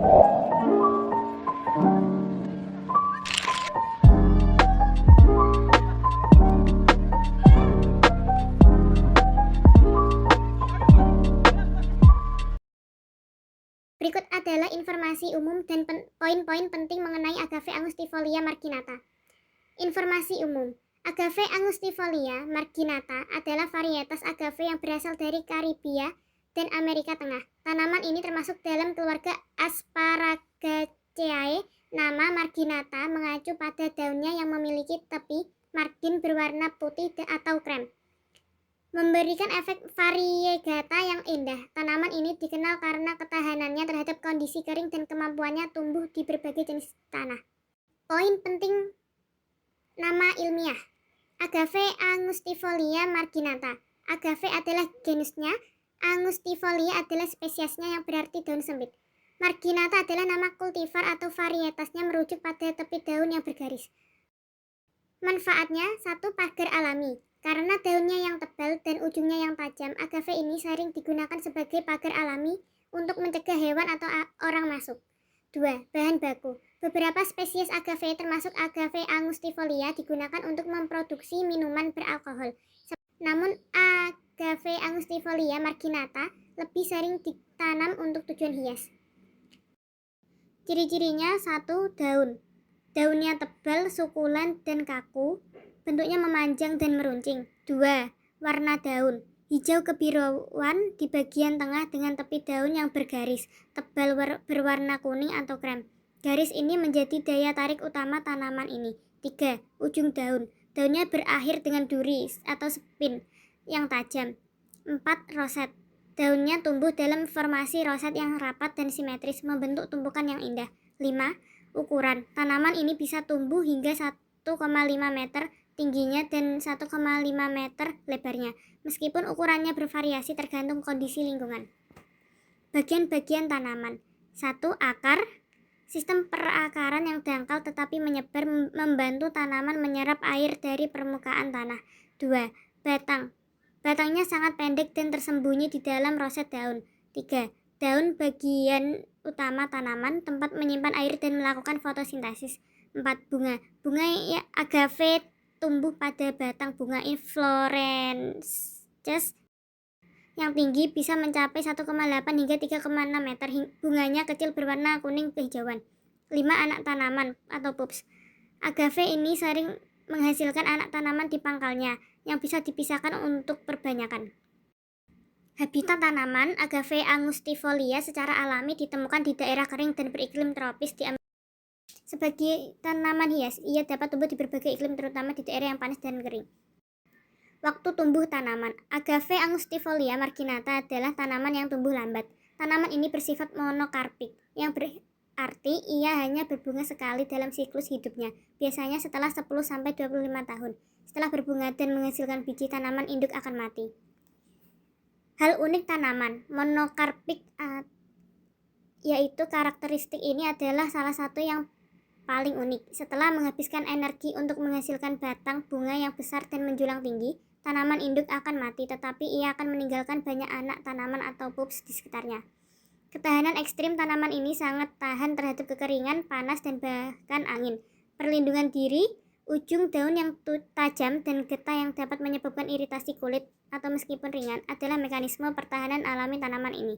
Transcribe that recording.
Berikut adalah informasi umum dan poin-poin penting mengenai Agave angustifolia marginata. Informasi umum. Agave angustifolia marginata adalah varietas agave yang berasal dari Karibia dan Amerika Tengah. Tanaman ini termasuk dalam keluarga Asparagaceae. Nama marginata mengacu pada daunnya yang memiliki tepi margin berwarna putih atau krem, memberikan efek variegata yang indah. Tanaman ini dikenal karena ketahanannya terhadap kondisi kering dan kemampuannya tumbuh di berbagai jenis tanah. Poin penting nama ilmiah. Agave angustifolia marginata. Agave adalah genusnya, angustifolia adalah spesiesnya yang berarti daun sempit. Marginata adalah nama kultivar atau varietasnya merujuk pada tepi daun yang bergaris. Manfaatnya, 1. Pagar alami. Karena daunnya yang tebal dan ujungnya yang tajam, agave ini sering digunakan sebagai pagar alami untuk mencegah hewan atau orang masuk. 2. Bahan baku. Beberapa spesies agave termasuk Agave angustifolia digunakan untuk memproduksi minuman beralkohol. Namun Agave angustifolia marginata lebih sering ditanam untuk tujuan hias. Ciri-cirinya: 1. Daun. Daunnya tebal, sukulen, dan kaku. Bentuknya memanjang dan meruncing. 2. Warna daun. Hijau kebiruan di bagian tengah dengan tepi daun yang bergaris, tebal berwarna kuning atau krem. Garis ini menjadi daya tarik utama tanaman ini. 3. Ujung daun. Daunnya berakhir dengan duri atau spin yang tajam. 4. Roset. Daunnya tumbuh dalam formasi roset yang rapat dan simetris, membentuk tumpukan yang indah. 5. Ukuran. Tanaman ini bisa tumbuh hingga 1,5 meter tingginya dan 1,5 meter lebarnya, meskipun ukurannya bervariasi tergantung kondisi lingkungan. Bagian-bagian tanaman. 1. Akar. Sistem perakaran yang dangkal tetapi menyebar, membantu tanaman menyerap air dari permukaan tanah. 2. Batang. Batangnya sangat pendek dan tersembunyi di dalam roset daun. 3. Daun bagian utama tanaman, tempat menyimpan air dan melakukan fotosintesis. 4. Bunga. Bunga agave tumbuh pada batang bunga inflorescens yang tinggi, bisa mencapai 1,8 hingga 3,6 meter. Bunganya kecil berwarna kuning kehijauan. 5. Anak tanaman atau pups. Agave ini sering menghasilkan anak tanaman di pangkalnya yang bisa dipisahkan untuk perbanyakan. Habitat tanaman Agave angustifolia secara alami ditemukan di daerah kering dan beriklim tropis di Amerika. Sebagai tanaman hias, ia dapat tumbuh di berbagai iklim, terutama di daerah yang panas dan kering. Waktu tumbuh tanaman. Agave angustifolia marginata adalah tanaman yang tumbuh lambat. Tanaman ini bersifat monokarpik, yang berarti ia hanya berbunga sekali dalam siklus hidupnya, biasanya setelah 10-25 tahun. Setelah berbunga dan menghasilkan biji, tanaman induk akan mati. Hal unik tanaman monokarpik yaitu karakteristik ini adalah salah satu yang paling unik. Setelah menghabiskan energi untuk menghasilkan batang bunga yang besar dan menjulang tinggi, tanaman induk akan mati, tetapi ia akan meninggalkan banyak anak tanaman atau pups di sekitarnya. Ketahanan ekstrim tanaman ini sangat tahan terhadap kekeringan, panas, dan bahkan angin. Perlindungan diri, ujung daun yang tajam dan getah yang dapat menyebabkan iritasi kulit atau meskipun ringan adalah mekanisme pertahanan alami tanaman ini.